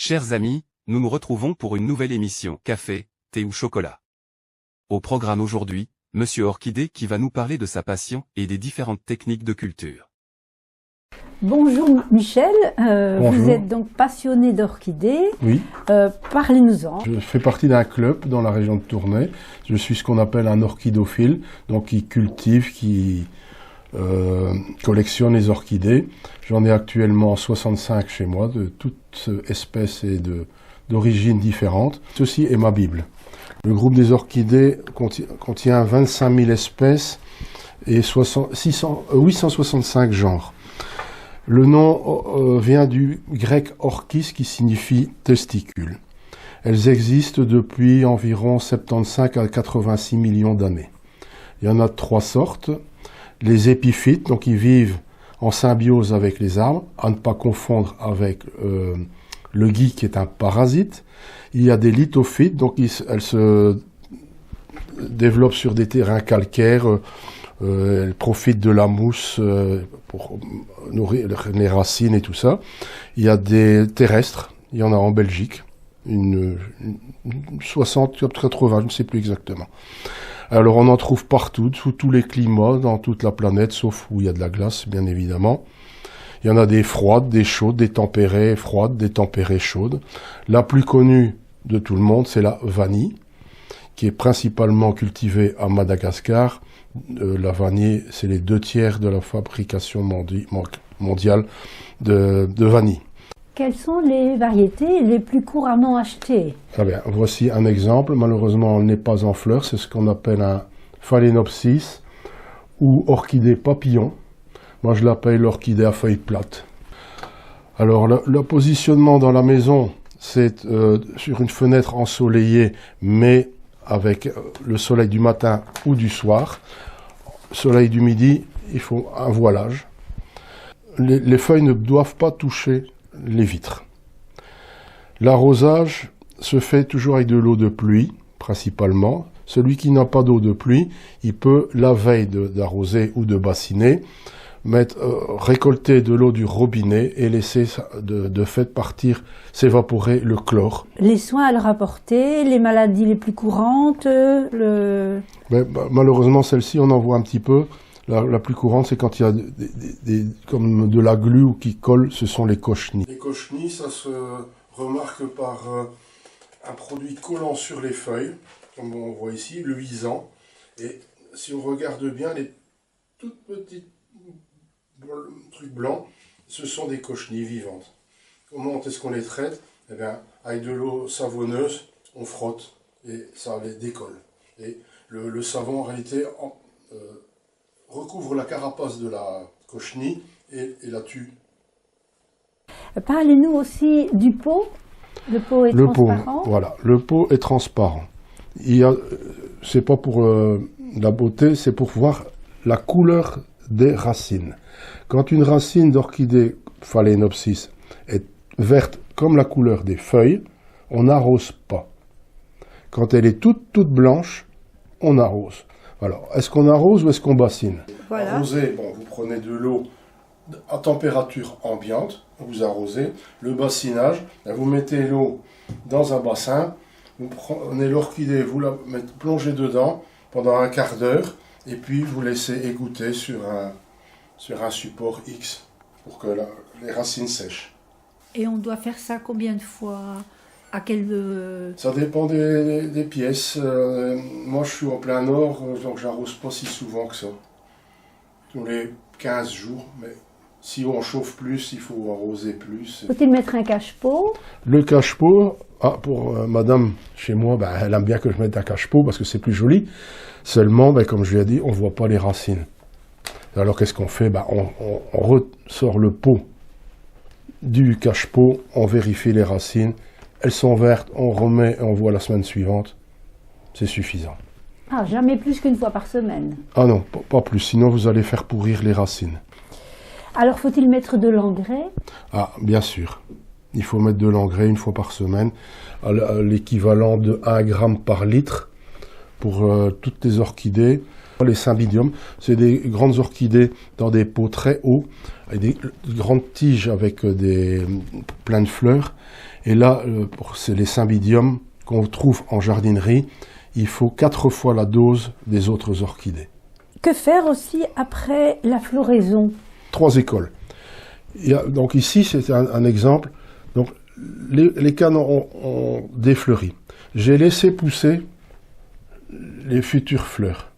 Chers amis, nous nous retrouvons pour une nouvelle émission Café, thé ou chocolat. Au programme aujourd'hui, Monsieur Orchidée qui va nous parler de sa passion et des différentes techniques de culture. Bonjour Michel, Bonjour. Vous êtes donc passionné d'orchidées. Oui, Parlez-nous-en. je fais partie d'un club dans la région de Tournai. Je suis ce qu'on appelle un orchidophile, donc qui cultive, qui collectionne les orchidées. J'en ai actuellement 65 chez moi, de toutes espèces et d'origines différentes. Ceci est ma Bible. Le groupe des orchidées contient 25 000 espèces et 865 genres. Le nom vient du grec orchis qui signifie testicule. Elles existent depuis environ 75 à 86 millions d'années. Il y en a 3 sortes. Les épiphytes, donc ils vivent en symbiose avec les arbres, à ne pas confondre avec le gui qui est un parasite. Il y a des lithophytes, donc elles se développent sur des terrains calcaires. Elles profitent de la mousse pour nourrir les racines et tout ça. Il y a des terrestres, il y en a en Belgique, une 60, 80, je ne sais plus exactement. Alors on en trouve partout, sous tous les climats, dans toute la planète, sauf où il y a de la glace, bien évidemment. Il y en a des froides, des chaudes, des tempérées froides, des tempérées chaudes. La plus connue de tout le monde, c'est la vanille, qui est principalement cultivée à Madagascar. La vanille, c'est les 2/3 de la fabrication mondiale de vanille. Quelles sont les variétés les plus couramment achetées? Très bien. Voici un exemple. Malheureusement, elle n'est pas en fleurs. C'est ce qu'on appelle un phalaenopsis ou orchidée papillon. Moi, je l'appelle l'orchidée à feuilles plates. Alors, le positionnement dans la maison, c'est sur une fenêtre ensoleillée, mais avec le soleil du matin ou du soir. Soleil du midi, il faut un voilage. Les feuilles ne doivent pas toucher les vitres. L'arrosage se fait toujours avec de l'eau de pluie, principalement. Celui qui n'a pas d'eau de pluie, il peut, la veille d'arroser ou de bassiner, récolter de l'eau du robinet et laisser de fait partir, s'évaporer le chlore. Les soins à leur apporter, les maladies les plus courantes, Malheureusement, celle-ci, on en voit un petit peu. La plus courante, c'est quand il y a comme de la glu ou qui colle, ce sont les cochenilles. Les cochenilles, ça se remarque par un produit collant sur les feuilles, comme on voit ici, luisant. Et si on regarde bien, les toutes petites trucs blancs, ce sont des cochenilles vivantes. Comment est-ce qu'on les traite? Eh bien, avec de l'eau savonneuse, on frotte et ça les décolle. Et le savon, en réalité, recouvre la carapace de la cochenille et la tue. Parlez-nous aussi du pot. Le pot est transparent. Voilà, le pot est transparent. C'est pas pour la beauté, c'est pour voir la couleur des racines. Quand une racine d'orchidée phalaenopsis est verte comme la couleur des feuilles, on n'arrose pas. Quand elle est toute blanche, on arrose. Alors, est-ce qu'on arrose ou est-ce qu'on bassine? Voilà. Arroser, vous prenez de l'eau à température ambiante, vous arrosez. Le bassinage, vous mettez l'eau dans un bassin, vous prenez l'orchidée, vous la plongez dedans pendant un quart d'heure, et puis vous laissez égoutter sur un support X pour que les racines sèchent. Et on doit faire ça combien de fois? Ça dépend des pièces. Moi, je suis en plein nord, donc j'arrose pas si souvent que ça. Tous les 15 jours, mais si on chauffe plus, il faut arroser plus. Faut-il mettre un cache-pot? Le cache-pot, pour madame, chez moi, elle aime bien que je mette un cache-pot parce que c'est plus joli. Seulement, comme je lui ai dit, on ne voit pas les racines. Alors, qu'est-ce qu'on fait? On ressort le pot du cache-pot, on vérifie les racines. Elles sont vertes, on remet et on voit la semaine suivante. C'est suffisant. Ah, jamais plus qu'une fois par semaine? Ah non, pas plus, sinon vous allez faire pourrir les racines. Alors, faut-il mettre de l'engrais? Ah, bien sûr. Il faut mettre de l'engrais une fois par semaine, à l'équivalent de 1 gramme par litre pour toutes les orchidées. Les cymbidiums, c'est des grandes orchidées dans des pots très hauts, avec des grandes tiges avec plein de fleurs. Et là, c'est les cymbidiums qu'on trouve en jardinerie. Il faut 4 fois la dose des autres orchidées. Que faire aussi après la floraison? 3 écoles. Donc ici, c'est un exemple. Donc les canons ont défleuri. J'ai laissé pousser les futures fleurs.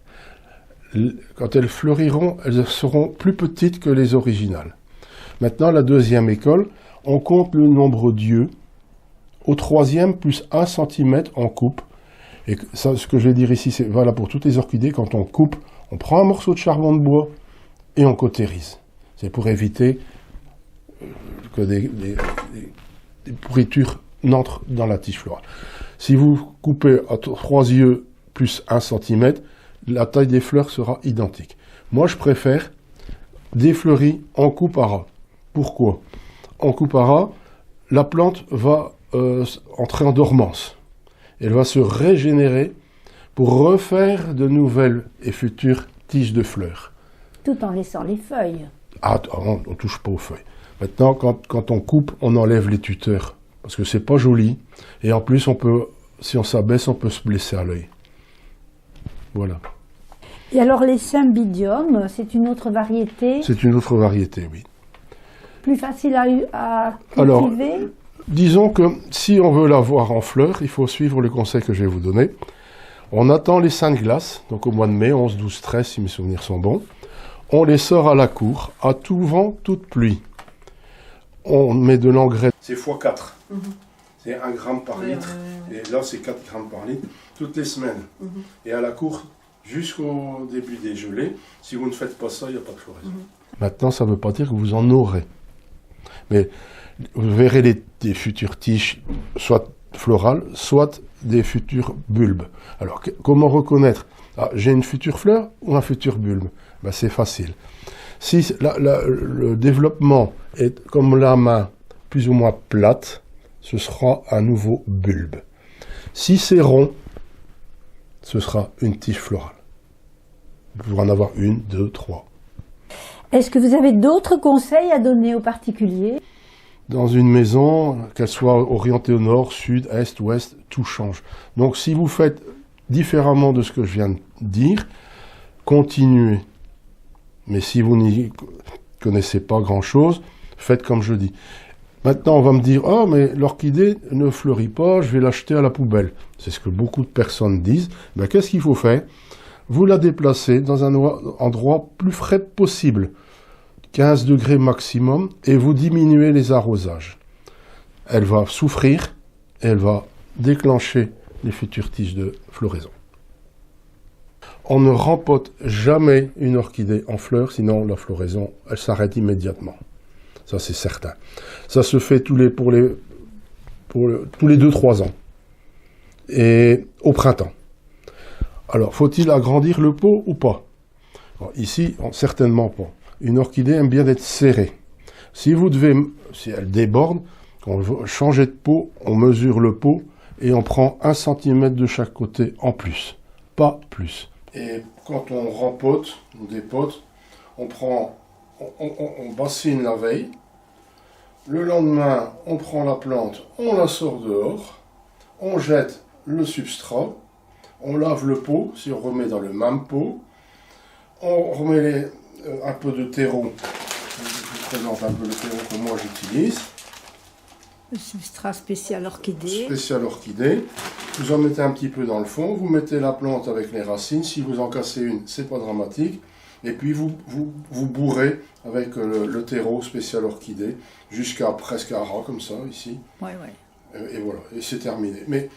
Quand elles fleuriront, elles seront plus petites que les originales. Maintenant, la deuxième école, on compte le nombre d'yeux. Au troisième, plus 1 cm en coupe. Et ça, ce que je vais dire ici, c'est valable pour toutes les orchidées. Quand on coupe, on prend un morceau de charbon de bois et on cautérise. C'est pour éviter que des pourritures n'entrent dans la tige florale. Si vous coupez à 3 yeux plus 1 cm, la taille des fleurs sera identique. Moi, je préfère des fleuris en coupe à ras. Pourquoi? En coupe à ras, la plante va entrer en dormance. Elle va se régénérer pour refaire de nouvelles et futures tiges de fleurs. Tout en laissant les feuilles. Ah, on ne touche pas aux feuilles. Maintenant, quand on coupe, on enlève les tuteurs. Parce que c'est pas joli. Et en plus, si on s'abaisse, on peut se blesser à l'œil. Voilà. Et alors les cymbidiums, c'est une autre variété? C'est une autre variété, oui. Plus facile à cultiver? Alors, disons que si on veut la voir en fleurs, il faut suivre le conseil que je vais vous donner. On attend les seins de glace, donc au mois de mai, 11, 12, 13, si mes souvenirs sont bons. On les sort à la cour, à tout vent, toute pluie. On met de l'engrais. C'est x4. C'est 1 gramme par litre. Et là, c'est 4 grammes par litre, toutes les semaines. Et à la cour, jusqu'au début des gelées, si vous ne faites pas ça, il n'y a pas de floraison. Maintenant, ça ne veut pas dire que vous en aurez. Mais vous verrez des futures tiges, soit florales, soit des futurs bulbes. Alors, comment reconnaître? J'ai une future fleur ou un futur bulbe? Ben, c'est facile. Si le développement est comme la main, plus ou moins plate, ce sera un nouveau bulbe. Si c'est rond, ce sera une tige florale. Vous pouvez en avoir 1, 2, 3. Est-ce que vous avez d'autres conseils à donner aux particuliers? Dans une maison, qu'elle soit orientée au nord, sud, est, ouest, tout change. Donc si vous faites différemment de ce que je viens de dire, continuez. Mais si vous n'y connaissez pas grand-chose, faites comme je dis. Maintenant, on va me dire « Oh, mais l'orchidée ne fleurit pas, je vais l'acheter à la poubelle. » C'est ce que beaucoup de personnes disent. Ben, qu'est-ce qu'il faut faire? Vous la déplacez dans un endroit plus frais possible, 15 degrés maximum, et vous diminuez les arrosages. Elle va souffrir et elle va déclencher les futures tiges de floraison. On ne rempote jamais une orchidée en fleurs, sinon la floraison, elle s'arrête immédiatement. Ça, c'est certain. Ça se fait tous les 2-3 ans. Et au printemps. Alors, faut-il agrandir le pot ou pas? Alors, ici, certainement pas. Une orchidée aime bien être serrée. Si elle déborde, on veut changer de pot, on mesure le pot et on prend 1 cm de chaque côté en plus. Pas plus. Et quand on rempote, on dépote, on bassine la veille. Le lendemain, on prend la plante, on la sort dehors, on jette le substrat, on lave le pot, si on remet dans le même pot, on remet un peu de terreau. Je vous présente un peu le terreau que moi j'utilise. Le substrat spécial orchidée. Spécial orchidée. Vous en mettez un petit peu dans le fond, vous mettez la plante avec les racines. Si vous en cassez une, c'est pas dramatique. Et puis vous bourrez avec le terreau spécial orchidée jusqu'à presque à ras comme ça ici. Ouais. Et voilà, et c'est terminé. Mais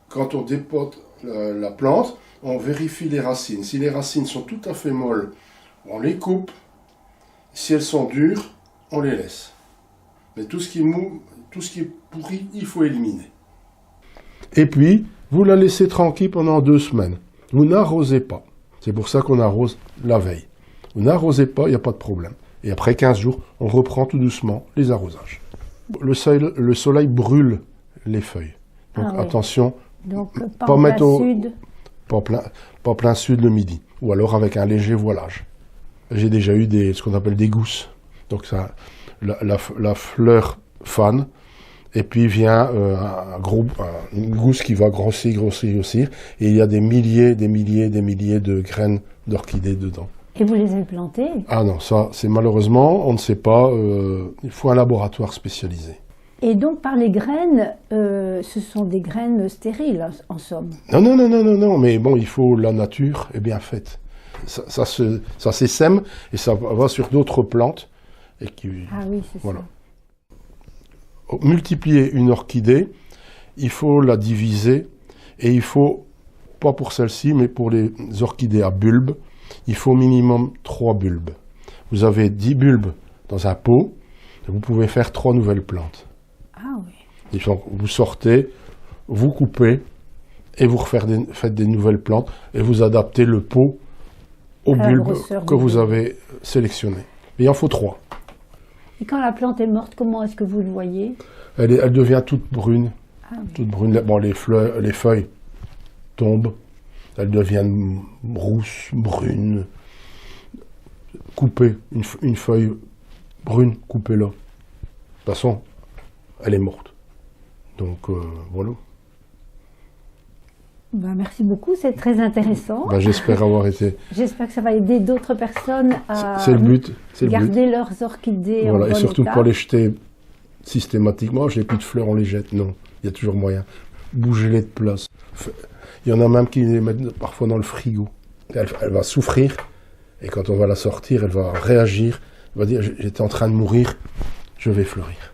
quand on dépote la plante, on vérifie les racines. Si les racines sont tout à fait molles, on les coupe. Si elles sont dures, on les laisse. Mais tout ce qui est mou, tout ce qui est pourri, il faut éliminer. Et puis, vous la laissez tranquille pendant 2 semaines. Vous n'arrosez pas. C'est pour ça qu'on arrose la veille. Vous n'arrosez pas, il n'y a pas de problème. Et après 15 jours, on reprend tout doucement les arrosages. Le soleil brûle les feuilles. Donc attention, Donc, pas en plein sud. Pas plein sud le midi. ou alors avec un léger voilage. J'ai déjà eu ce qu'on appelle des gousses. Donc ça, la fleur fane, et puis vient une gousse qui va grossir, et il y a des milliers de graines d'orchidées dedans. Et vous les avez plantées? Ah non, ça, c'est malheureusement, on ne sait pas, il faut un laboratoire spécialisé. Et donc, par les graines, ce sont des graines stériles, en somme. Non, mais bon, il faut la nature est bien faite. Ça s'essaime et ça va sur d'autres plantes. Et Ah oui, c'est voilà. ça. Multiplier une orchidée, il faut la diviser et il faut, pas pour celle-ci, mais pour les orchidées à bulbes, il faut minimum 3 bulbes. Vous avez 10 bulbes dans un pot, et vous pouvez faire 3 nouvelles plantes. Ah oui. Et donc, vous sortez, vous coupez, et vous faites des nouvelles plantes, et vous adaptez le pot au bulbe que vous avez sélectionné. Il en faut 3. Et quand la plante est morte, comment est-ce que vous le voyez? Elle devient toute brune. Ah oui. Toute brune. Bon, les feuilles tombent. Elles deviennent rousses, brunes. Coupez une feuille brune, coupez-la. De toute façon, elle est morte. Donc, voilà. Merci beaucoup, c'est très intéressant. J'espère avoir été... J'espère que ça va aider d'autres personnes à c'est le but. garder leurs orchidées en bon et surtout état. pas les jeter systématiquement. J'ai plus de fleurs, on les jette. Non, il y a toujours moyen. Bougez-les de place. Il y en a même qui les mettent parfois dans le frigo. Elle va souffrir, et quand on va la sortir, elle va réagir. Elle va dire, j'étais en train de mourir, je vais fleurir.